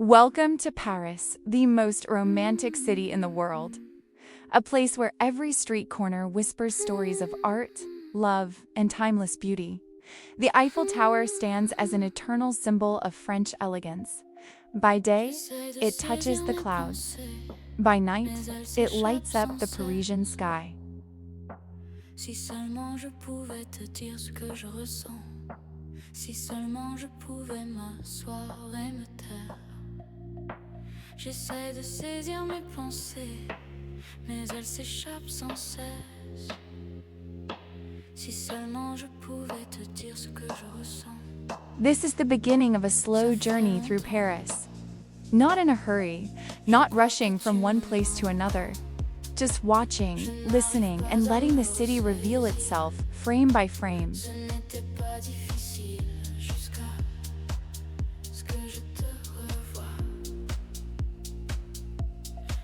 Welcome to Paris, the most romantic city in the world. A place where every street corner whispers stories of art, love, and timeless beauty. The Eiffel Tower stands as an eternal symbol of French elegance. By day, it touches the clouds. By night, it lights up the Parisian sky. Si seulement je pouvais te dire ce que je ressens. Si seulement je pouvais m'asseoir et me taire. J'essaie de saisir mes pensées, mais elles s'échappent sans cesse. Si seulement je pouvais te dire ce que je ressens. This is the beginning of a slow journey through Paris. Not in a hurry, not rushing from one place to another. Just watching, listening, and letting the city reveal itself, frame by frame. Ce n'était pas difficile jusqu'à ce que je te revoie.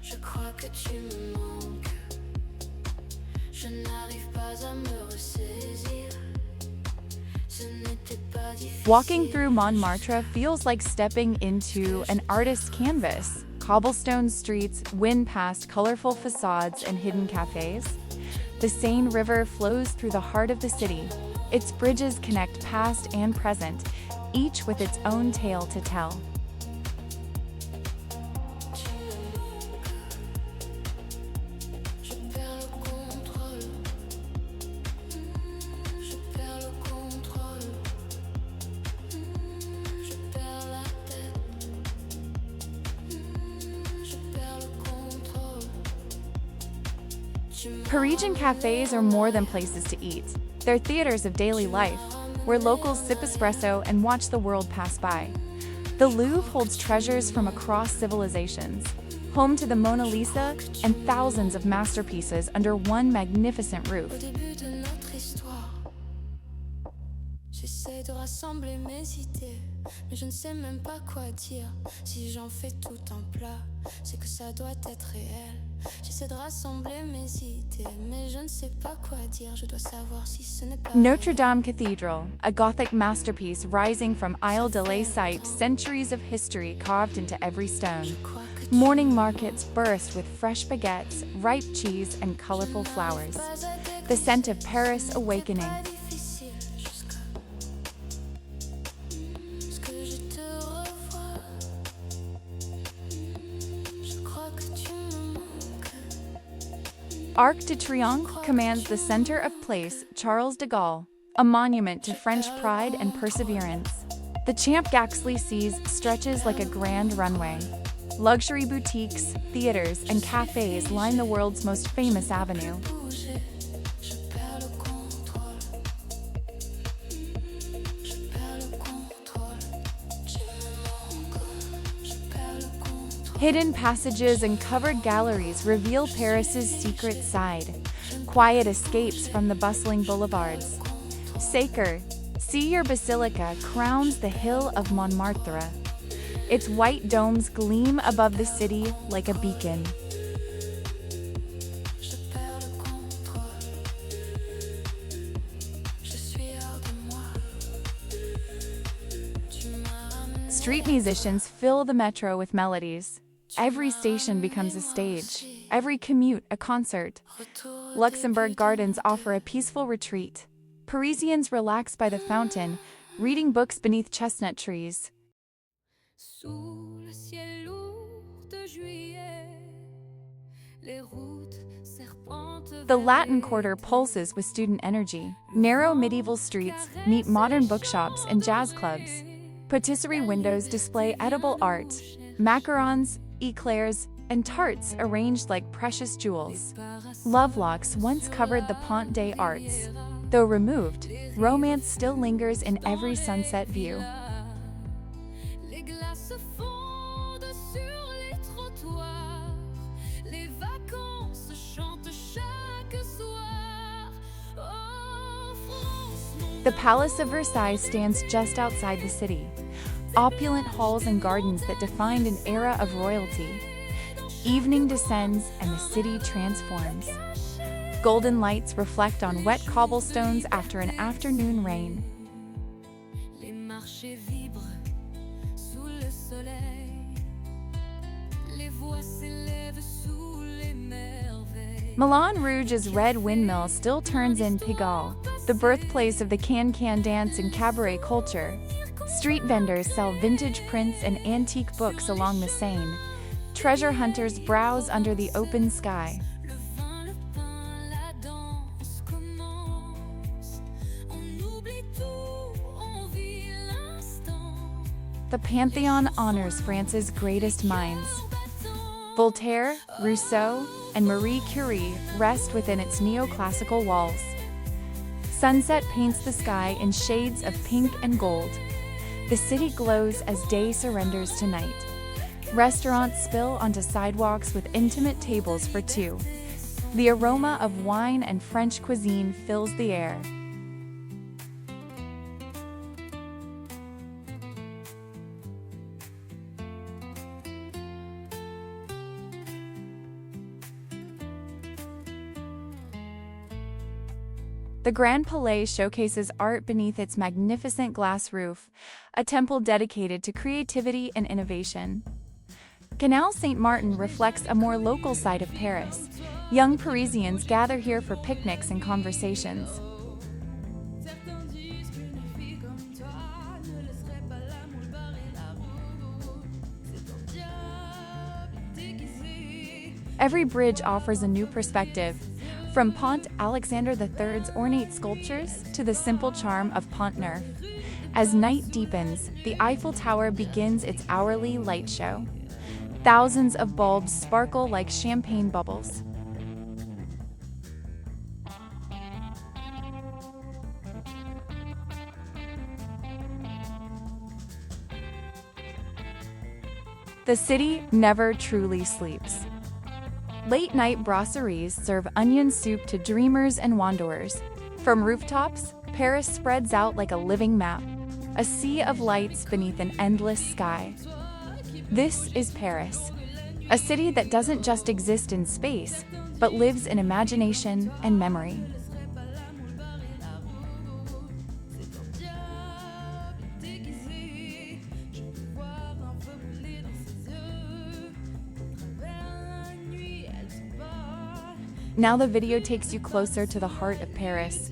Je crois que tu me manques. Je n'arrive pas à me ressaisir. Ce n'était pas difficile. Walking through Montmartre feels like stepping into an artist's canvas. Cobblestone streets win past colorful facades and hidden cafes. The Seine River flows through the heart of the city. Its bridges connect past and present, each with its own tale to tell. Je perds le contrôle. Je perds le contrôle. Je perds la tête. Je perds le contrôle. Parisian cafes are more than places to eat. They're theaters of daily life, where locals sip espresso and watch the world pass by. The Louvre holds treasures from across civilizations, home to the Mona Lisa and thousands of masterpieces under one magnificent Au roof. début de notre histoire, j'essaie de rassembler mes idées, mais je ne sais même pas quoi dire. Si j'en fais tout un plat, c'est que ça doit être réel. J'essaie de rassembler mes idées, mais je ne sais pas quoi dire. Je dois savoir si ce n'est pas Notre Dame Cathedral, a Gothic masterpiece rising from Isle de la Cite, centuries of history carved into every stone. Morning markets burst with fresh baguettes, ripe cheese, and colorful flowers. The scent of Paris awakening. difficile jusqu'à ce que je te revoie. Je crois que tu me manques. Arc de Triomphe commands the center of Place Charles de Gaulle, a monument to French pride and perseverance. The Champ Gaxley Seas stretches like a grand runway. Luxury boutiques, theaters, and cafes line the world's most famous avenue. Bouger, je perds le contrôle. Je perds le contrôle. Tu me manques. Je perds le contrôle. Hidden passages and covered galleries reveal Paris's secret side. Quiet escapes from the bustling boulevards. Sacre, see your basilica crowns the hill of Montmartre. Its white domes gleam above the city like a beacon. Je perds le contrôle. Je suis hors de moi. Tu m'as ramené. Street musicians fill the metro with melodies. Every station becomes a stage, every commute a concert. Retour au Luxembourg début de gardens offer a peaceful retreat. Parisians relax by the fountain, reading books beneath chestnut trees. Sous le ciel lourd de juillet, les routes serpentent. The Latin Quarter pulses with student energy. Narrow medieval streets meet modern bookshops and jazz clubs. Patisserie windows display edible art, macarons, eclairs, and tarts arranged like precious jewels. Love locks once covered the Pont des Arts. Though removed, romance still lingers in every sunset view. Les glaces fondent sur les trottoirs. Les vacances chantent chaque soir. Oh, France, mon The Palace of Versailles stands just outside the city. Opulent halls and gardens that defined an era of royalty. Evening descends and the city transforms. Golden lights reflect on wet cobblestones after an afternoon rain. les marchés vibrent sous le soleil. Moulin Rouge's red windmill still turns in Pigalle, the birthplace of the can-can dance and cabaret culture. Street vendors sell vintage prints and antique books along the Seine. Treasure hunters browse under the open sky. The Pantheon honors France's greatest minds. Voltaire, Rousseau, and Marie Curie rest within its neoclassical walls. Sunset paints the sky in shades of pink and gold. The city glows as day surrenders to night. Restaurants spill onto sidewalks with intimate tables for two. The aroma of wine and French cuisine fills the air. The Grand Palais showcases art beneath its magnificent glass roof, a temple dedicated to creativity and innovation. Canal Saint-Martin reflects a more local side of Paris. Young Parisians gather here for picnics and conversations. Every bridge offers a new perspective, from Pont Alexander III's ornate sculptures to the simple charm of Pont Neuf. As night deepens, the Eiffel Tower begins its hourly light show. Thousands of bulbs sparkle like champagne bubbles. The city never truly sleeps. Late-night brasseries serve onion soup to dreamers and wanderers. From rooftops, Paris spreads out like a living map, a sea of lights beneath an endless sky. This is Paris, a city that doesn't just exist in space, but lives in imagination and memory. Now the video takes you closer to the heart of Paris.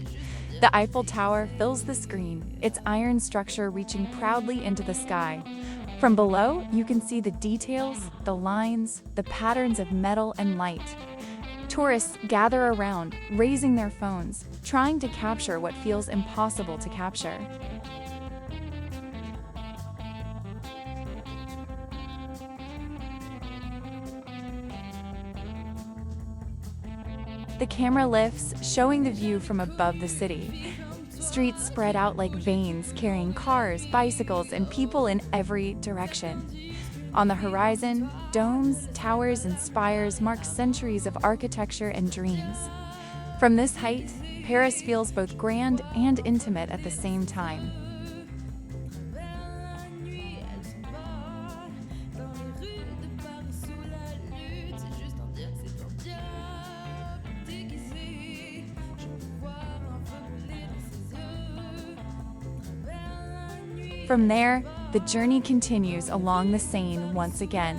The Eiffel Tower fills the screen, its iron structure reaching proudly into the sky. From below, you can see the details, the lines, the patterns of metal and light. Tourists gather around, raising their phones, trying to capture what feels impossible to capture. The camera lifts, showing the view from above the city. Streets spread out like veins, carrying cars, bicycles, and people in every direction. On the horizon, domes, towers, and spires mark centuries of architecture and dreams. From this height, Paris feels both grand and intimate at the same time. From there, the journey continues along the Seine once again.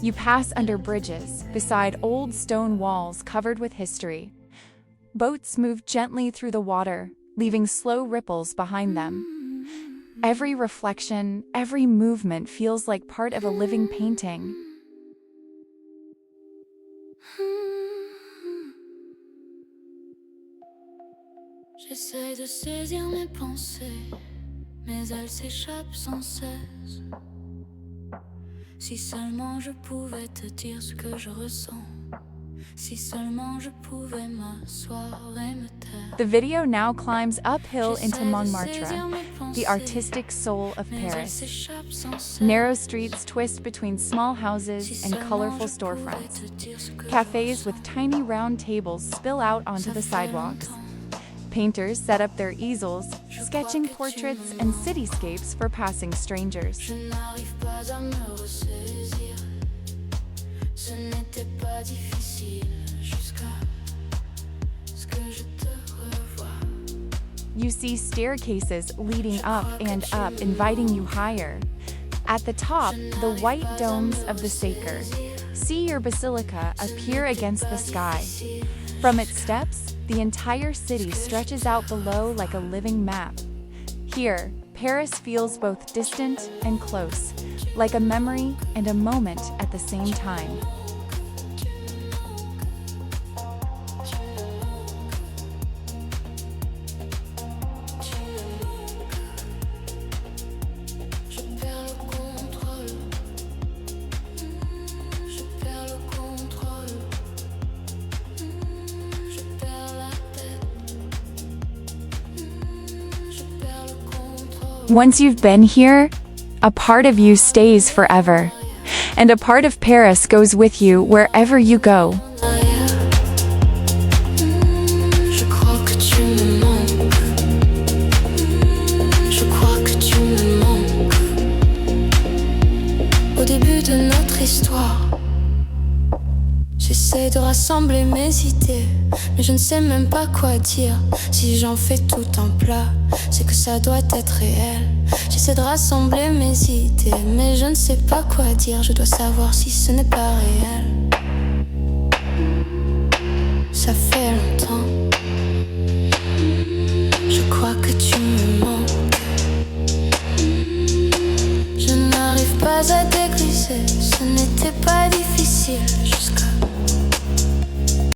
You pass under bridges, beside old stone walls covered with history. Boats move gently through the water, leaving slow ripples behind them. Every reflection, every movement feels like part of a living painting. J'essaie de saisir mes pensées, mais elles s'échappent sans cesse. Si seulement je pouvais te dire ce que je ressens. Si seulement je pouvais m'asseoir et me taire. The video now climbs uphill into Montmartre, the artistic soul of Paris. Narrow streets twist between small houses and colorful storefronts. Cafes with tiny round tables spill out onto the sidewalks. Painters set up their easels, sketching portraits and cityscapes for passing strangers. Je n'arrive pas à me ressaisir. Ce n'était pas difficile jusqu'à ce que je te revoie. You see staircases leading up and up, inviting you higher. At the top, the white domes of the Sacre, See your basilica appear against the sky. From its steps, the entire city stretches out below like a living map. Here, Paris feels both distant and close, like a memory and a moment at the same time. Once you've been here, a part of you stays forever, and a part of Paris goes with you wherever you go. Je crois que tu me manques. Je crois que tu me manques. Au début de notre histoire, j'essaie de rassembler mes idées, mais je ne sais même pas quoi dire. Si j'en fais tout un plat, c'est que ça doit être réel. J'essaie de rassembler mes idées, mais je ne sais pas quoi dire. Je dois savoir si ce n'est pas réel. Ça fait longtemps. Je crois que tu me manques. Je n'arrive pas à dégluser, ce n'était pas difficile.